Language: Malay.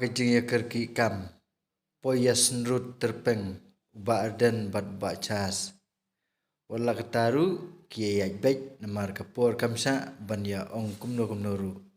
kajing ya kerki kam. Poyas nrut terpeng ba ardan bat ba chas. Wala kataru kiya yajbaj namar kapor kamsa ban ya ong kumno kumnoru.